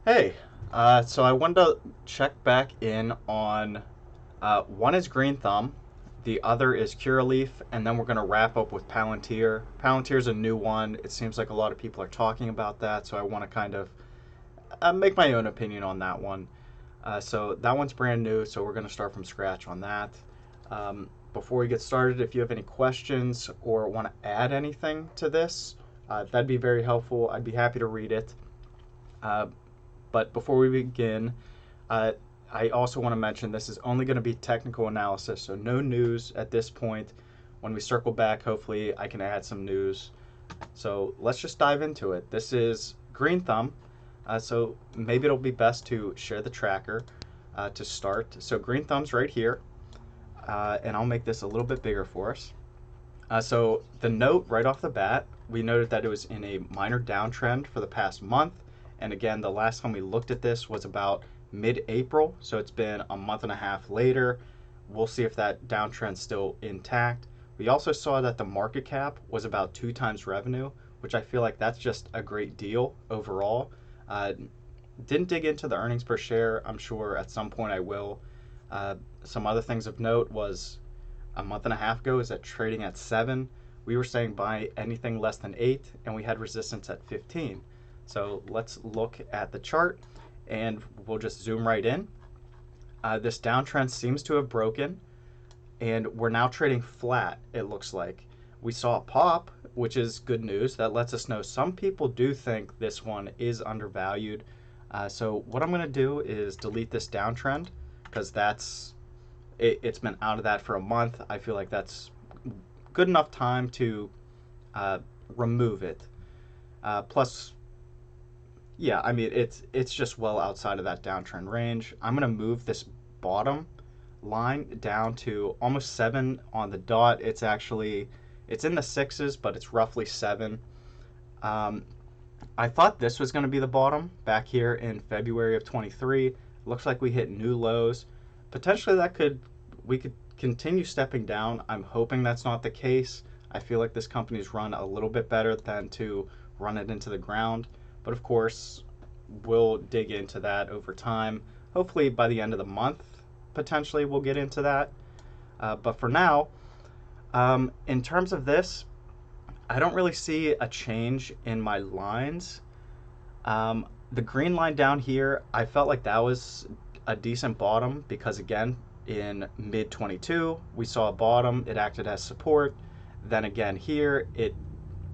Hey, so I wanted to check back in on one is Green Thumb, the other is Curaleaf, and then we're going to wrap up with Palantir. Palantir is a new one. It seems like a lot of people are talking about that, so I want to kind of make my own opinion on that one. So that one's brand new, so we're going to start from scratch on that. Before we get started, if you have any questions or want to add anything to this, that'd be very helpful. I'd be happy to read it. Uh, but before we begin, uh, I also want to mention this is only going to be technical analysis, so no news at this point. When we circle back, hopefully I can add some news. So let's just dive into it. This is Green Thumb, so maybe it'll be best to share the tracker to start. So Green Thumb's right here, and I'll make this a little bit bigger for us. So the note right off the bat, we noted that it was in a minor downtrend for the past month. And again, the last time we looked at this was about mid-April. So it's been a month and a half later. We'll see if that downtrend's still intact. We also saw that the market cap was about 2 times revenue, which I feel like that's just a great deal overall. Uh, didn't dig into the earnings per share. I'm sure at some point I will. Some other things of note was a month and a half ago is that trading at 7. We were saying buy anything less than 8, and we had resistance at 15. So let's look at the chart, and we'll just zoom right in. This downtrend seems to have broken, and we're now trading flat, it looks like. We saw a pop, which is good news. That lets us know some people do think this one is undervalued. So what I'm going to do is delete this downtrend because it's been out of that for a month. I feel like that's good enough time to uh, remove it. Plus, yeah, I mean it's just well outside of that downtrend range. I'm gonna move this bottom line down to almost 7 on the dot. It's in the sixes, but it's roughly 7. Um, I thought this was going to be the bottom back here in February of 23. Looks like we hit new lows. Potentially we could continue stepping down. I'm hoping that's not the case. I feel like this company's run a little bit better than to run it into the ground. But of course, we'll dig into that over time. Hopefully by the end of the month, potentially we'll get into that. But for now, in terms of this, I don't really see a change in my lines. The green line down here, I felt like that was a decent bottom because again, in mid 22, we saw a bottom. It acted as support. Then again here, it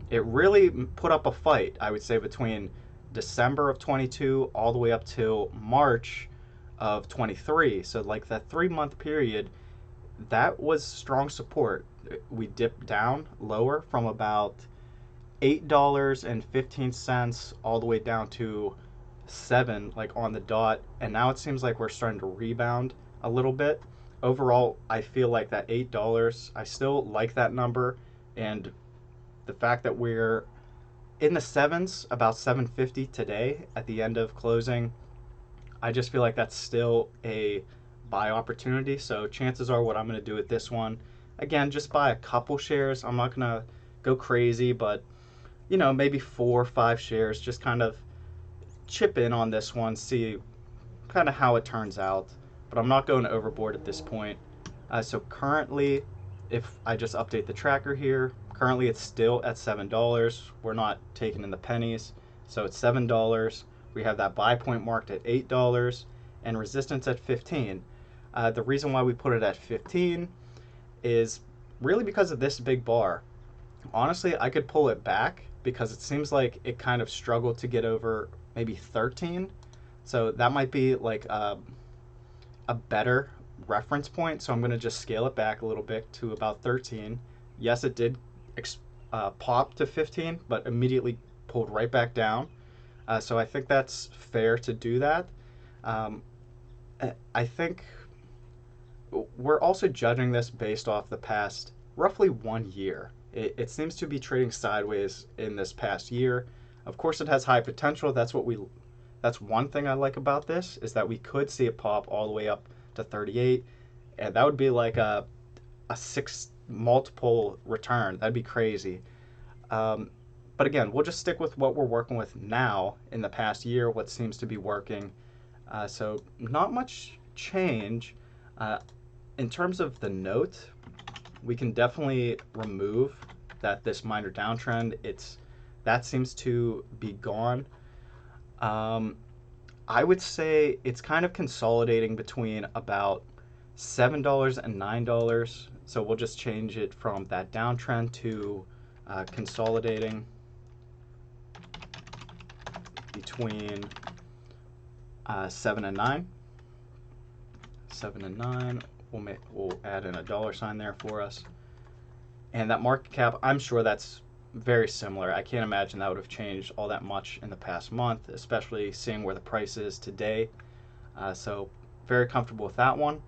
really put up a fight. I would say between December of 22 all the way up till March of 23. So like that 3 month period, that was strong support. We dipped down lower from about $8.15 all the way down to 7, like on the dot, and now it seems like we're starting to rebound a little bit. Overall, I feel like that $8, I still like that number, and the fact that we're in the sevens, about 750 today at the end of closing, I just feel like that's still a buy opportunity. So chances are what I'm going to do with this one, again, just buy a couple shares. I'm not going to go crazy, but maybe 4 or 5 shares, just kind of chip in on this one, see kind of how it turns out. But I'm not going overboard at this point. So currently, if I just update the tracker here, currently it's still at $7. We're not taking in the pennies. So it's $7. We have that buy point marked at $8 and resistance at 15. The reason why we put it at 15 is really because of this big bar. Honestly, I could pull it back because it seems like it kind of struggled to get over maybe 13. So that might be like a better reference point. So I'm going to just scale it back a little bit to about 13. Yes, it did pop to 15, but immediately pulled right back down. So I think that's fair to do that. Um, I think we're also judging this based off the past roughly 1 year. It seems to be trading sideways in this past year. Of course, it has high potential. That's one thing I like about this is that we could see it pop all the way up to 38, and that would be like a 6 multiple return. That'd be crazy. Um, But again, we'll just stick with what we're working with now in the past year, what seems to be working. So not much change. In terms of the note, we can definitely remove that this minor downtrend, that seems to be gone. I would say it's kind of consolidating between about $7 and $9. So we'll just change it from that downtrend to consolidating between 7 and 9. 7 and 9. We'll add in a dollar sign there for us. And that market cap, I'm sure that's very similar. I can't imagine that would have changed all that much in the past month, especially seeing where the price is today. So very comfortable with that one.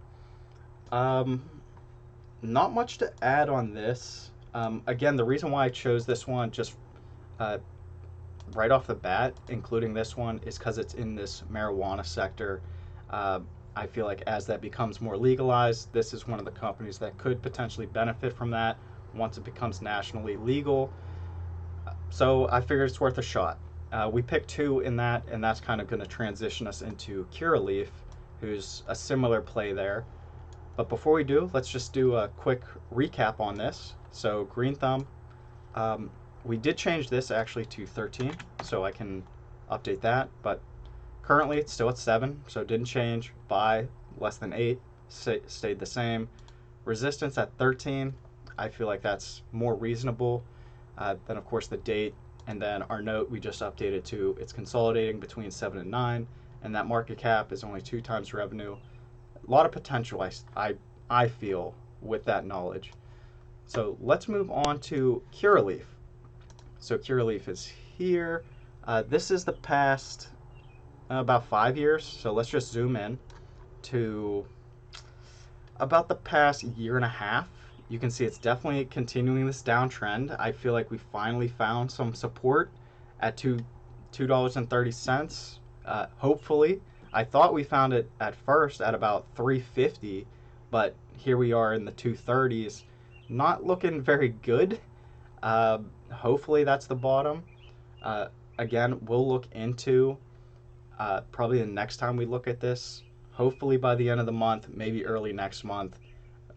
Not much to add on this. Again, the reason why I chose this one just right off the bat, including this one, is because it's in this marijuana sector. I feel like as that becomes more legalized, this is one of the companies that could potentially benefit from that once it becomes nationally legal. So I figured it's worth a shot. We picked two in that, and that's kind of going to transition us into Curaleaf, who's a similar play there. But before we do, let's just do a quick recap on this. So Green Thumb, we did change this actually to 13, so I can update that. But currently it's still at 7, so it didn't change. Buy less than 8 stayed the same. Resistance at 13, I feel like that's more reasonable. Then of course the date, and then our note we just updated to it's consolidating between 7 and 9, and that market cap is only 2 times revenue. A lot of potential I feel with that knowledge. So let's move on to Curaleaf. So Curaleaf is here. This is the past about 5 years. So let's just zoom in to about the past year and a half. You can see it's definitely continuing this downtrend. I feel like we finally found some support at $2.30. Hopefully, I thought we found it at first at about $3.50, but here we are in the 230s. Not looking very good. Hopefully that's the bottom. Again, we'll look into probably the next time we look at this. Hopefully by the end of the month, maybe early next month.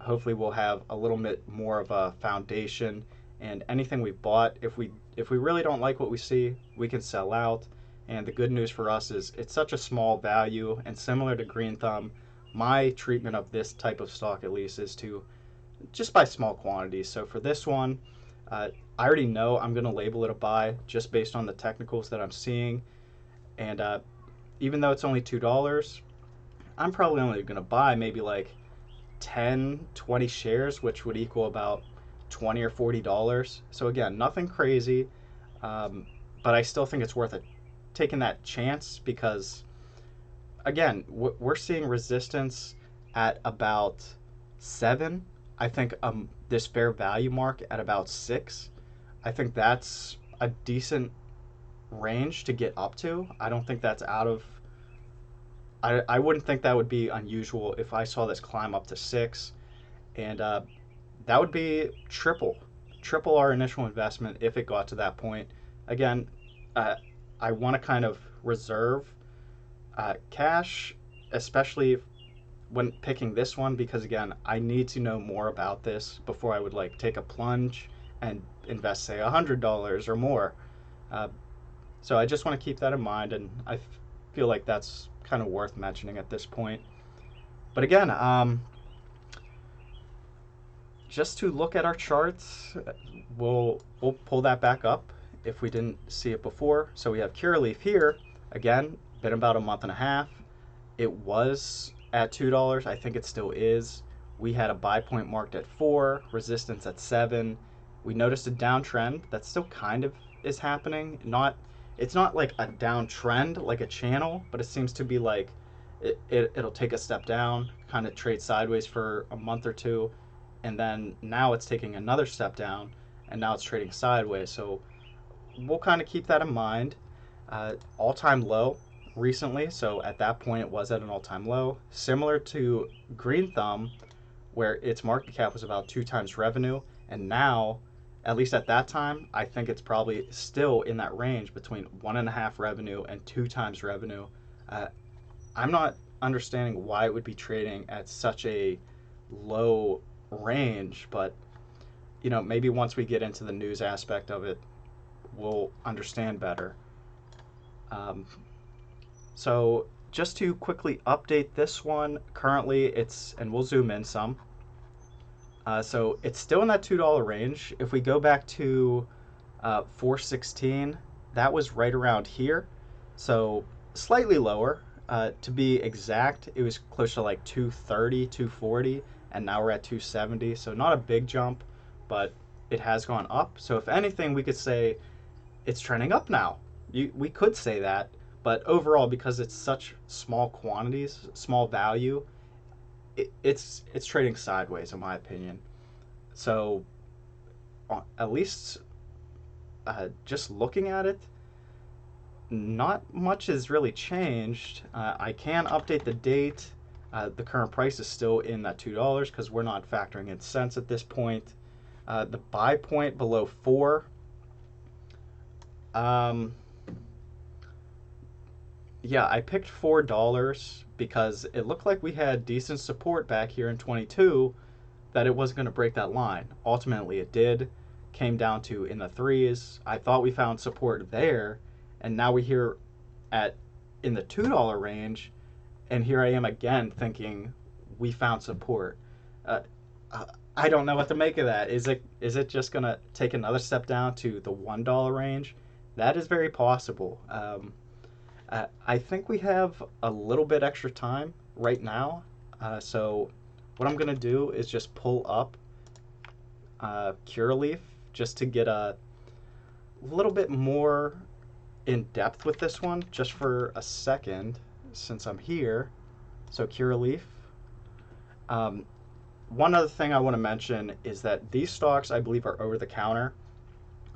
Hopefully we'll have a little bit more of a foundation, and anything we bought, if we really don't like what we see, we can sell out. And the good news for us is it's such a small value, and similar to Green Thumb, my treatment of this type of stock at least is to just buy small quantities. So for this one, I already know I'm going to label it a buy just based on the technicals that I'm seeing. And even though it's only $2, I'm probably only going to buy maybe like 10, 20 shares, which would equal about $20 or $40. So again, nothing crazy, but I still think it's worth it taking that chance, because again, we're seeing resistance at about 7. I think this fair value mark at about 6. I think that's a decent range to get up to. I don't think that's out of I wouldn't think that would be unusual if I saw this climb up to 6, and that would be triple our initial investment if it got to that point. Again, I want to kind of reserve cash, especially when picking this one, because again, I need to know more about this before I would like take a plunge and invest, say, $100 or more. So I just want to keep that in mind, and I feel like that's kind of worth mentioning at this point. But again, just to look at our charts, we'll pull that back up if we didn't see it before. So we have Curaleaf here. Again, been about a month and a half. It was at $2. I think it still is. We had a buy point marked at 4, resistance at 7. We noticed a downtrend that still kind of is happening. It's not like a downtrend like a channel, but it seems to be like it'll take a step down, kind of trade sideways for a month or two, and then now it's taking another step down, and now it's trading sideways. So we'll kind of keep that in mind. All-time low recently, so at that point it was at an all-time low, similar to Green Thumb, where its market cap was about 2 times revenue, and now at least at that time, I think it's probably still in that range between 1.5 revenue and 2 times revenue. Uh, I'm not understanding why it would be trading at such a low range, but maybe once we get into the news aspect of it, we'll understand better. Um, so just to quickly update this one, currently and we'll zoom in some. So it's still in that $2 range. If we go back to 416, that was right around here. So slightly lower. To be exact, it was close to like 230, 240, and now we're at 270. So not a big jump, but it has gone up. So if anything, we could say it's trending up now. We could say that, but overall, because it's such small quantities, small value, it's trading sideways in my opinion. So at least just looking at it, not much has really changed. I can update the date. The current price is still in that $2 because we're not factoring in cents at this point. The buy point below 4. Yeah, I picked $4 because it looked like we had decent support back here in 22 that it wasn't going to break that line. Ultimately, it did. Came down to in the threes. I thought we found support there, and now we're here at in the $2 range, and here I am again thinking we found support. Uh, I don't know what to make of that. Is it just gonna take another step down to the $1 range? That is very possible. I think we have a little bit extra time right now, so what I'm gonna do is just pull up Curaleaf just to get a little bit more in depth with this one, just for a second, since I'm here. So Curaleaf. Um, One other thing I want to mention is that these stocks, I believe, are over the counter.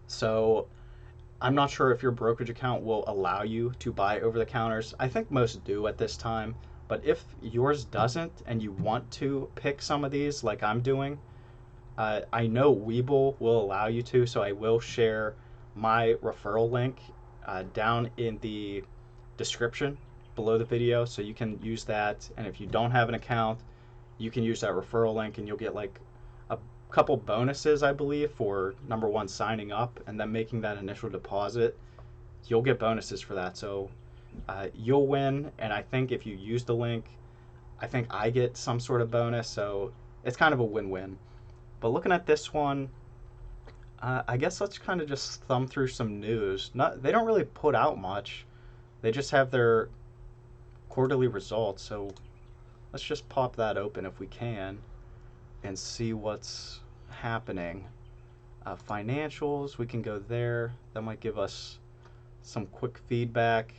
So I'm not sure if your brokerage account will allow you to buy over the counters. I think most do at this time. But if yours doesn't and you want to pick some of these like I'm doing, I know Webull will allow you to, so I will share my referral link down in the description below the video, so you can use that. And if you don't have an account, you can use that referral link and you'll get like a couple bonuses, I believe, for number one, signing up and then making that initial deposit. You'll get bonuses for that. So you'll win. And I think if you use the link, I think I get some sort of bonus. So it's kind of a win-win. But looking at this one, I guess let's kind of just thumb through some news. They don't really put out much. They just have their quarterly results. So let's just pop that open if we can and see what's happening. Financials, we can go there. That might give us some quick feedback.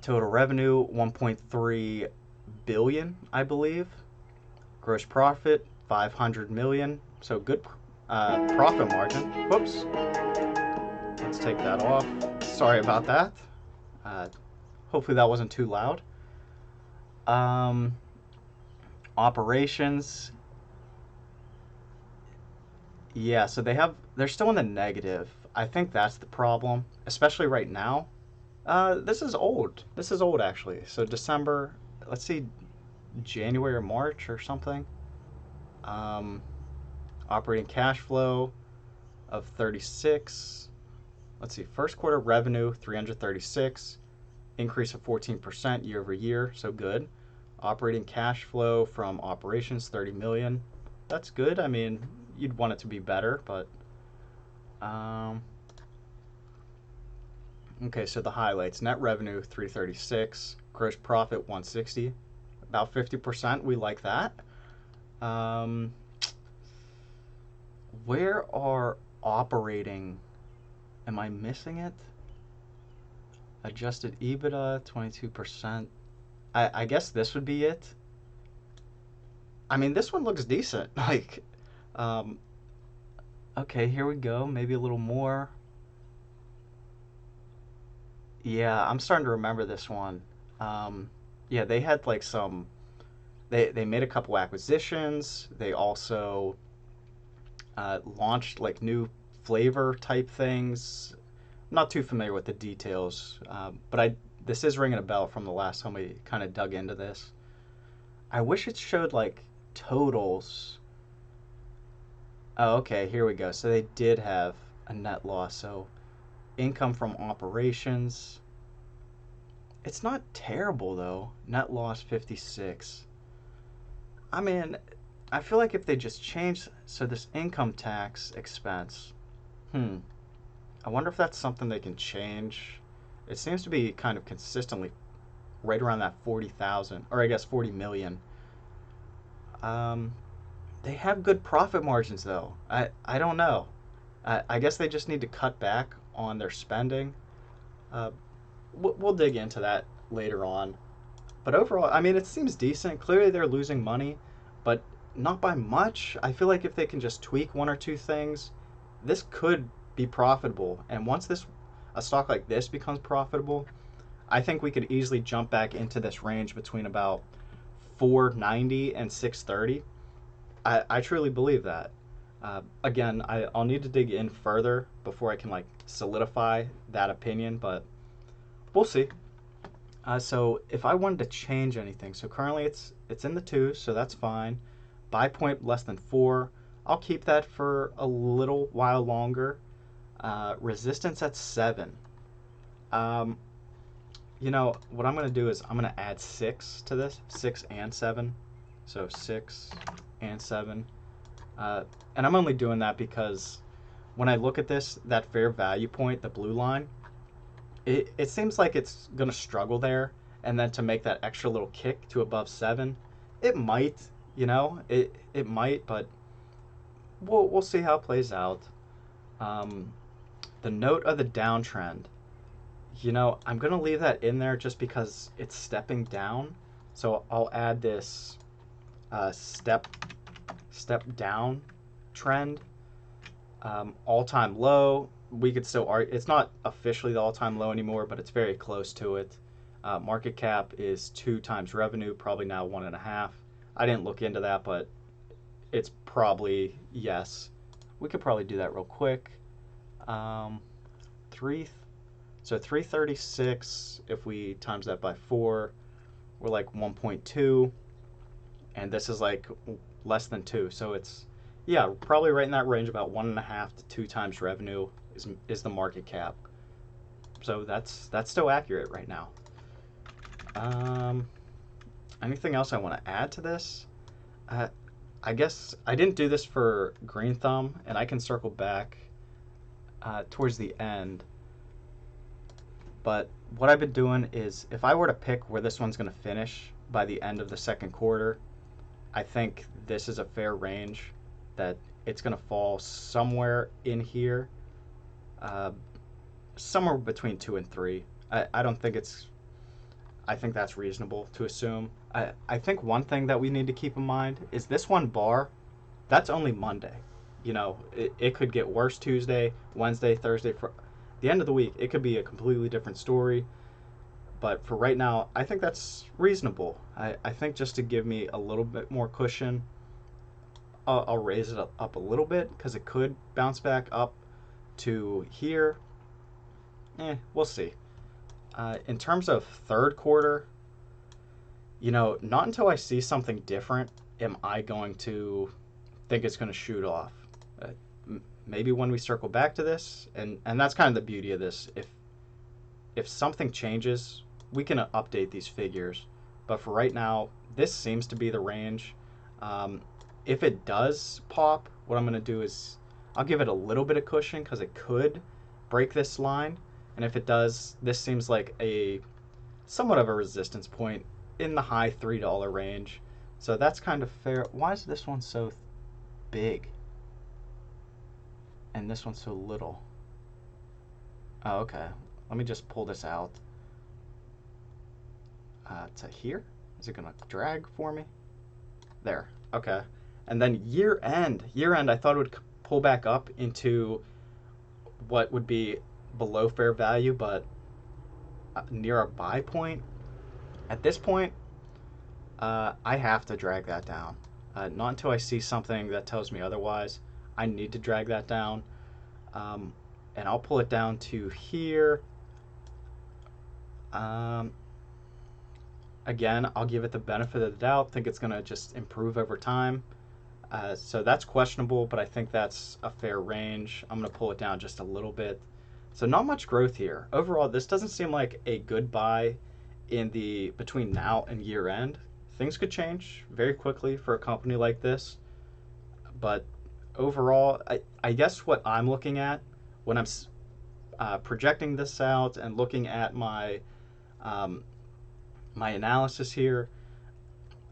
Total revenue, 1.3 billion, I believe. Gross profit, 500 million. So good profit margin. Whoops. Let's take that off. Sorry about that. Hopefully that wasn't too loud. Operations. Yeah, so they're still in the negative. I think that's the problem, especially right now. This is old. This is old actually. So December, let's see, January or March or something. Operating cash flow of 36. Let's see, first quarter revenue 336, increase of 14% year over year, so good. Operating cash flow from operations 30 million. That's good. I mean, you'd want it to be better, but okay, so the highlights: net revenue 336, gross profit 160, about 50%. We like that. Where are operating? Am I missing it? Adjusted EBITDA 22%. I guess this would be it. I mean, this one looks decent. Like, okay, here we go. Maybe a little more. Yeah, I'm starting to remember this one. Yeah, they had like some. They made a couple acquisitions. They also launched like new flavor type things. I'm not too familiar with the details, but this is ringing a bell from the last time we kind of dug into this. I wish it showed like totals. Oh, okay, here we go. So they did have a net loss. So income from operations. It's not terrible though. Net loss 56. I mean, I feel like if they just change so this income tax expense, I wonder if that's something they can change. It seems to be kind of consistently right around that 40,000, or I guess 40 million. Um, they have good profit margins though. I don't know. I guess they just need to cut back on their spending. Uh, we'll dig into that later on. But overall, I mean, it seems decent. Clearly, they're losing money, but not by much. I feel like if they can just tweak one or two things, this could be profitable. And once a stock like this becomes profitable, I think we could easily jump back into this range between about 490 and 630. I truly believe that. Again, I'll need to dig in further before I can like solidify that opinion, but we'll see. So if I wanted to change anything, so currently it's in the twos, so that's fine. Buy point less than 4. I'll keep that for a little while longer. Resistance at 7. Um, what I'm going to do is I'm going to add 6 to this, 6 and 7. So 6 and 7. And I'm only doing that because when I look at this, that fair value point, the blue line, it seems like it's going to struggle there. And then to make that extra little kick to above 7, it might, it might, but we'll see how it plays out. The note of the downtrend, I'm going to leave that in there just because it's stepping down. So I'll add this step down trend. All-time low, we could still argue, it's not officially the all-time low anymore, but it's very close to it. Market cap is 2 times revenue, probably now 1.5. I didn't look into that, but it's probably yes. We could probably do that real quick. 336, if we times that by 4, we're like 1.2, and this is like less than 2, so it's probably right in that range, about 1.5 to 2 times revenue is the market cap. So that's still accurate right now. Anything else I want to add to this? I guess I didn't do this for Green Thumb, and I can circle back towards the end. But what I've been doing is, if I were to pick where this one's going to finish by the end of the second quarter, I think this is a fair range, that it's going to fall somewhere in here, somewhere between 2 and 3. I don't think I think that's reasonable to assume. I think one thing that we need to keep in mind is this one bar, that's only Monday. It could get worse Tuesday, Wednesday, Thursday. For the end of the week, it could be a completely different story. But for right now, I think that's reasonable. I think just to give me a little bit more cushion, I'll raise it up a little bit, because it could bounce back up to here. We'll see. In terms of third quarter, not until I see something different am I going to think it's going to shoot off. Maybe when we circle back to this, and that's kind of the beauty of this. If something changes, we can update these figures. But for right now, this seems to be the range. If it does pop, what I'm going to do is I'll give it a little bit of cushion, because it could break this line. And if it does, this seems like a somewhat of a resistance point in the high $3 range. So that's kind of fair. Why is this one so big and this one's so little? Oh, okay. Let me just pull this out. To here? Is it going to drag for me? There. Okay. And then year end, I thought it would pull back up into what would be below fair value, but near a buy point. At this point, I have to drag that down. Not until I see something that tells me otherwise. I need to drag that down. And I'll pull it down to here. Um, Again, I'll give it the benefit of the doubt. Think it's going to just improve over time. So that's questionable, but I think that's a fair range. I'm going to pull it down just a little bit. So not much growth here. Overall, this doesn't seem like a good buy in the between now and year end. Things could change very quickly for a company like this. But overall, I guess what I'm looking at when I'm projecting this out and looking at um, my analysis here,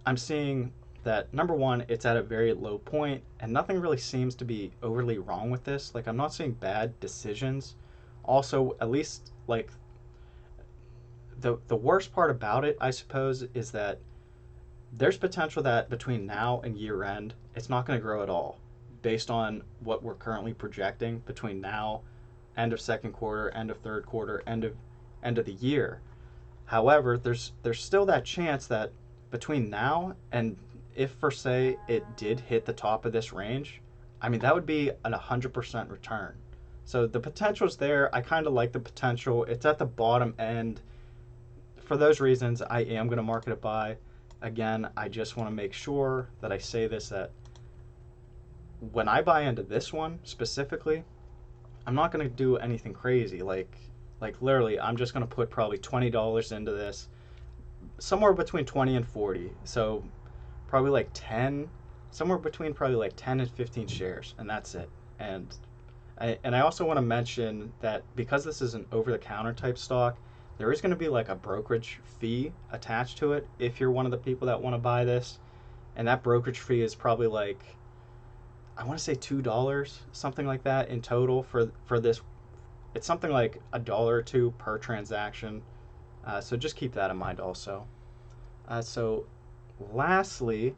I'm seeing that number one, it's at a very low point, and nothing really seems to be overly wrong with this. Like, I'm not seeing bad decisions. Also, at least like the worst part about it, I suppose, is that there's potential that between now and year end, it's not going to grow at all, based on what we're currently projecting between now, end of second quarter, end of third quarter, end of the year. However, there's still that chance that between now and if for say it did hit the top of this range, I mean that would be an 100% return. So the potential is there. I kind of like the potential. It's at the bottom end. For those reasons, I am going to market a buy. Again, I just want to make sure that I say this, that when I buy into this one specifically, I'm not going to do anything crazy. Like literally, I'm just going to put probably $20 into this, somewhere between 20 and 40. So probably like 10, somewhere between probably like 10 and 15 shares, and that's it. And I also want to mention that because this is an over-the-counter type stock, there is going to be like a brokerage fee attached to it if you're one of the people that want to buy this. And that brokerage fee is probably like, I want to say $2, something like that in total for this. It's something like $1 or $2 per transaction. So just keep that in mind also. So lastly,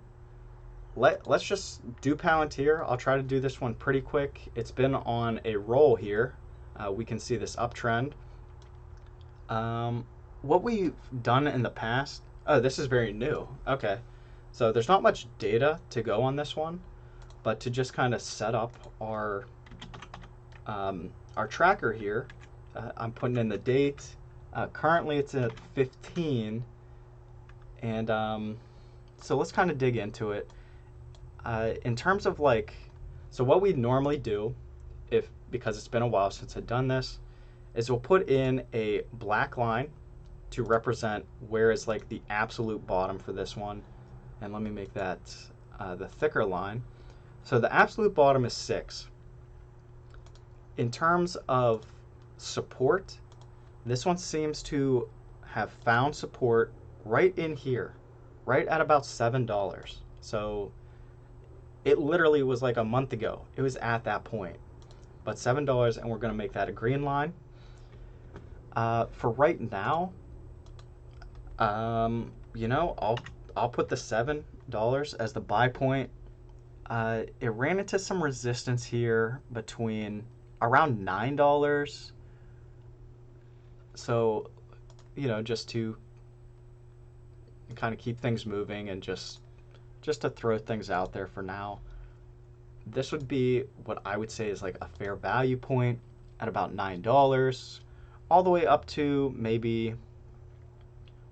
let's just do Palantir. I'll try to do this one pretty quick. It's been on a roll here. We can see this uptrend. What we've done in the past, oh, this is very new. Okay. So there's not much data to go on this one, but to just kind of set up our tracker here, I'm putting in the date. Currently it's at 15, and so let's kind of dig into it. In terms of like, so what we normally do, because it's been a while since I've done this, is we'll put in a black line to represent where is like the absolute bottom for this one, and let me make that the thicker line. So the absolute bottom is 6. In terms of support, this one seems to have found support right in here, right at about $7. So it literally was like a month ago. It was at that point. But $7, and we're going to make that a green line. For right now, I'll put the $7 as the buy point. It ran into some resistance here between around $9. So, just to kind of keep things moving and just to throw things out there for now, this would be what I would say is like a fair value point at about $9, all the way up to maybe,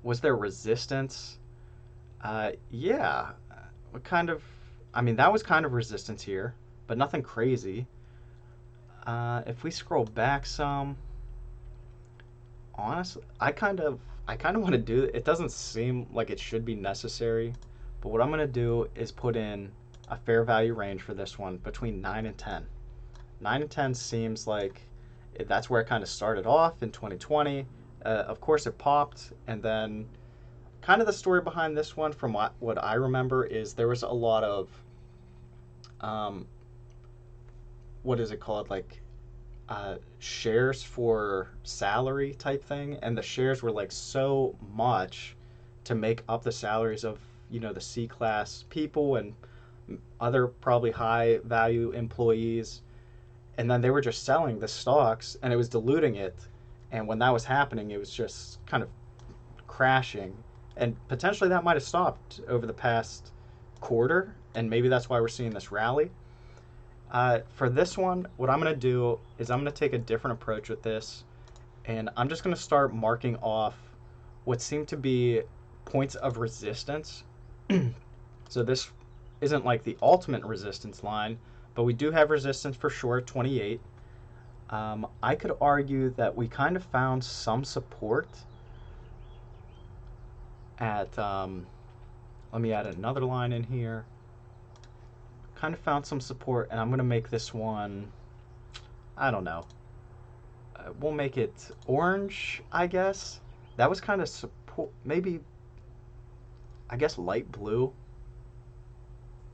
was there resistance? Yeah, that was kind of resistance here, but nothing crazy. If we scroll back some, honestly, I kind of want to do it. It doesn't seem like it should be necessary, but what I'm going to do is put in a fair value range for this one between 9 and 10. 9 and 10 seems like that's where it kind of started off in 2020. Of course, it popped, and then kind of the story behind this one, from what I remember, is there was a lot of what is it called, like shares for salary type thing, and the shares were like so much to make up the salaries of the C-class people and other probably high value employees, and then they were just selling the stocks and it was diluting it, and when that was happening it was just kind of crashing, and potentially that might have stopped over the past quarter, and maybe that's why we're seeing this rally. For this one, what I'm going to do is I'm going to take a different approach with this, and I'm just going to start marking off what seem to be points of resistance. So this isn't like the ultimate resistance line, but we do have resistance for sure at 28. I could argue that we kind of found some support at, let me add another line in here. Kind of found some support, and I'm going to make this one, I don't know. We'll make it orange, I guess. That was kind of support, maybe, I guess light blue.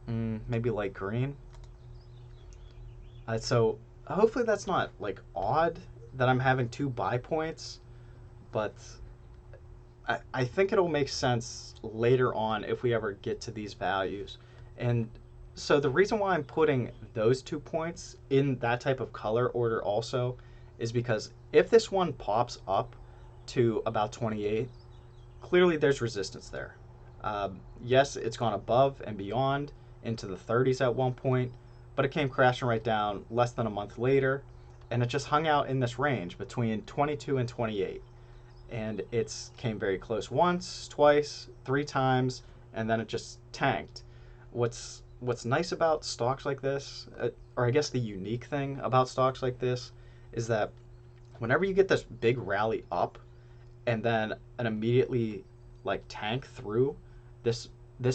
Maybe light green. So hopefully that's not like odd that I'm having two buy points, but I think it'll make sense later on if we ever get to these values. And so the reason why I'm putting those 2 points in that type of color order also is because if this one pops up to about 28, clearly there's resistance there. Yes, it's gone above and beyond into the 30s at one point, but it came crashing right down less than a month later, and it just hung out in this range between 22 and 28. And it's came very close once, twice, 3 times, and then it just tanked. What's nice about stocks like this, or I guess the unique thing about stocks like this, is that whenever you get this big rally up and then an immediately like tank through this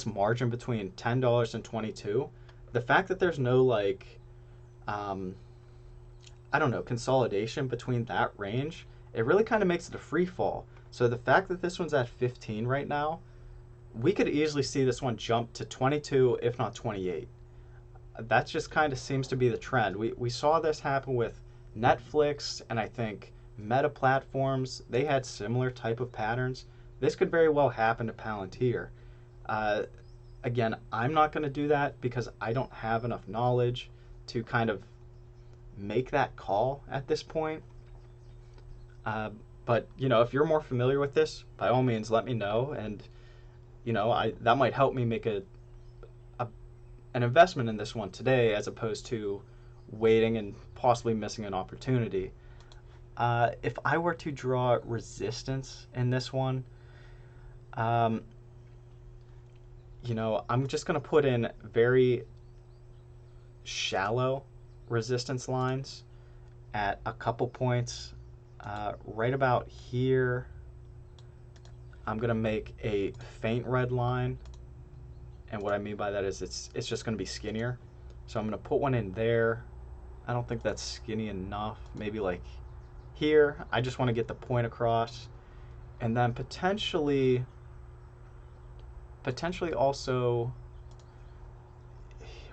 margin between $10 and 22, the fact that there's no like I don't know, consolidation between that range, it really kind of makes it a free fall. So the fact that this one's at 15 right now, we could easily see this one jump to 22, if not 28. That just kind of seems to be the trend. We saw this happen with Netflix, and I think Meta platforms. They had similar type of patterns. This could very well happen to Palantir. Again, I'm not going to do that because I don't have enough knowledge to kind of make that call at this point. But if you're more familiar with this, by all means, let me know, and that might help me make an investment in this one today, as opposed to waiting and possibly missing an opportunity. If I were to draw resistance in this one, I'm just going to put in very shallow resistance lines at a couple points. Right about here, I'm going to make a faint red line. And what I mean by that is it's just going to be skinnier. So I'm going to put one in there. I don't think that's skinny enough. Maybe like here. I just want to get the point across. And then potentially also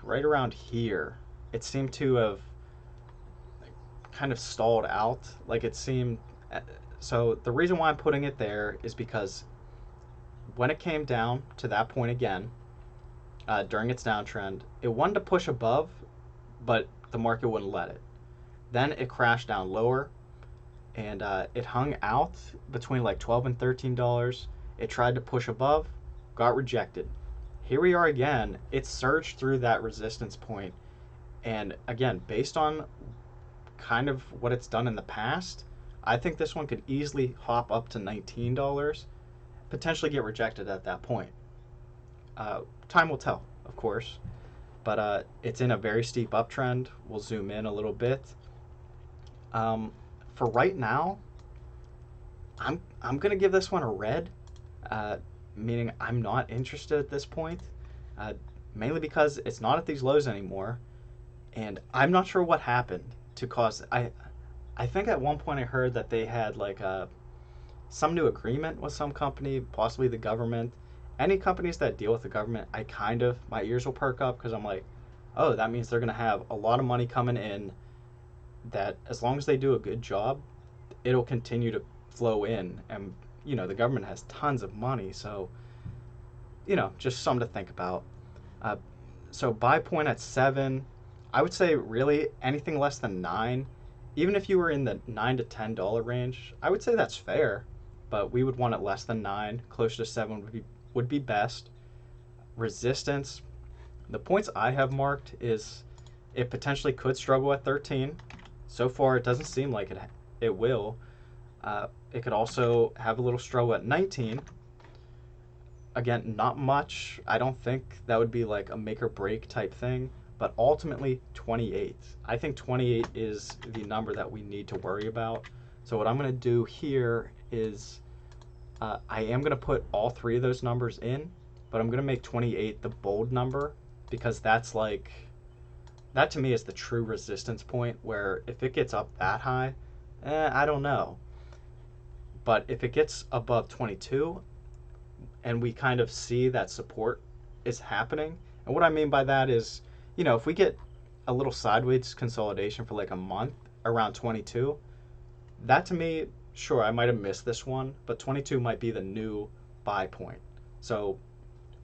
right around here. It seemed to have kind of stalled out. Like it seemed. So the reason why I'm putting it there is because when it came down to that point again, during its downtrend, it wanted to push above, but the market wouldn't let it. Then it crashed down lower, and it hung out between like $12 and $13. It tried to push above, got rejected. Here we are again. It surged through that resistance point, and again, based on kind of what it's done in the past, I think this one could easily hop up to $19, potentially get rejected at that point. Time will tell, of course, but it's in a very steep uptrend. We'll zoom in a little bit. For right now, I'm gonna give this one a red, meaning I'm not interested at this point, mainly because it's not at these lows anymore, and I'm not sure what happened to cause. I think at one point I heard that they had like some new agreement with some company, possibly the government. Any companies that deal with the government, my ears will perk up because I'm like, oh, that means they're going to have a lot of money coming in that as long as they do a good job, it'll continue to flow in. And, the government has tons of money. So, just something to think about. So buy point at 7, I would say really anything less than 9, even if you were in the $9 to $10 range, I would say that's fair, but we would want it less than 9, closer to 7 would be best. Resistance, the points I have marked is It potentially could struggle at 13. So far, it doesn't seem like it will. It could also have a little struggle at 19. Again, not much. I don't think that would be like a make or break type thing, but ultimately 28. I think 28 is the number that we need to worry about. So what I'm going to do here is I am going to put all three of those numbers in, but I'm going to make 28 the bold number, because that's like, that to me is the true resistance point, where if it gets up that high, I don't know. But if it gets above 22, and we kind of see that support is happening, and what I mean by that is, if we get a little sideways consolidation for like a month around 22, that to me, sure, I might have missed this one, but 22 might be the new buy point. So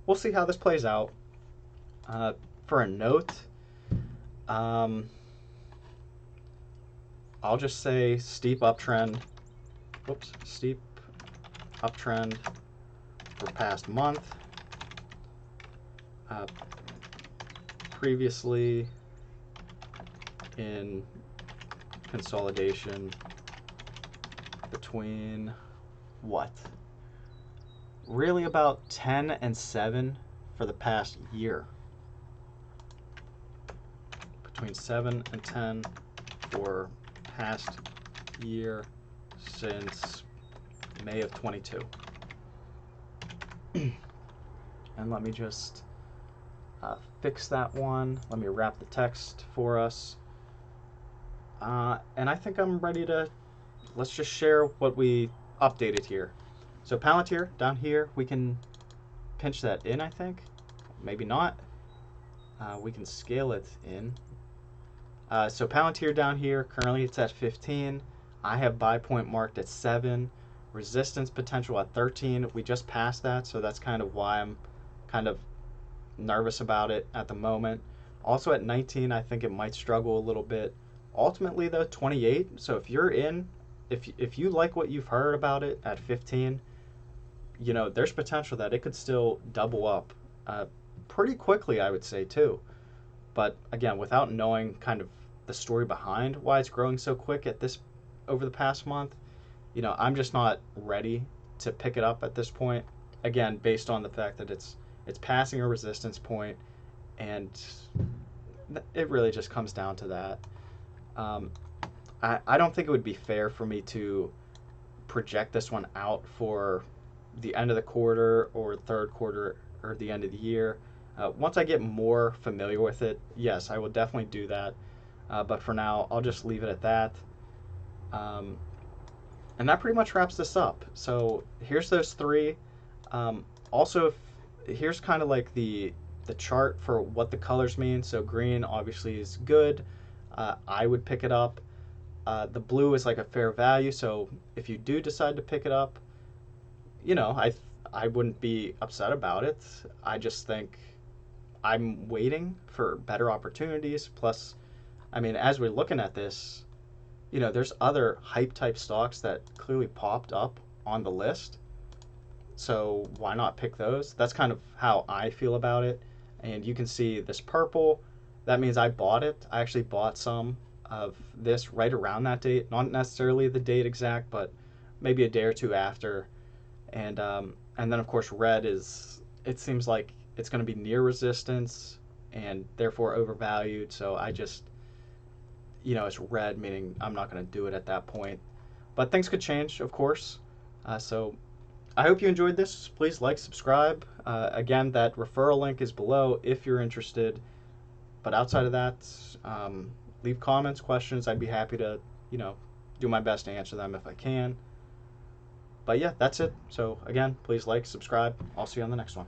we'll see how this plays out. For a note, I'll just say steep uptrend. Whoops, steep uptrend for past month. Previously in consolidation between what? Really about 10 and 7 for the past year. Between 7 and 10 for past year since May of 22. And let me just fix that one. Let me wrap the text for us. And I think I'm ready to, let's just share what we updated here. So Palantir down here, we can pinch that in, I think. Maybe not. We can scale it in. So Palantir down here, currently it's at 15. I have buy point marked at 7. Resistance potential at 13. We just passed that, so that's kind of why I'm kind of nervous about it at the moment. Also at 19, I think it might struggle a little bit. Ultimately though, 28. So if you're in, if you like what you've heard about it at 15, there's potential that it could still double up pretty quickly, I would say too. But again, without knowing kind of the story behind why it's growing so quick at this over the past month, I'm just not ready to pick it up at this point. Again, based on the fact that it's passing a resistance point, and it really just comes down to that. I don't think it would be fair for me to project this one out for the end of the quarter or third quarter or the end of the year. Once I get more familiar with it, yes, I will definitely do that. But for now, I'll just leave it at that. And that pretty much wraps this up. So here's those three. Also, here's kind of like the chart for what the colors mean. So green obviously is good. I would pick it up. The blue is like a fair value. So if you do decide to pick it up, I wouldn't be upset about it. I just think I'm waiting for better opportunities. Plus, as we're looking at this, there's other hype type stocks that clearly popped up on the list. So why not pick those? That's kind of how I feel about it. And you can see this purple, that means I bought it. I actually bought some of this right around that date. Not necessarily the date exact, but maybe a day or two after. And then of course red is, it seems like it's going to be near resistance and therefore overvalued. So I just, it's red, meaning I'm not going to do it at that point. But things could change, of course. So I hope you enjoyed this. Please like, subscribe. Again, that referral link is below if you're interested. But outside of that, leave comments, questions. I'd be happy to, do my best to answer them if I can. But yeah, that's it. So again, please like, subscribe. I'll see you on the next one.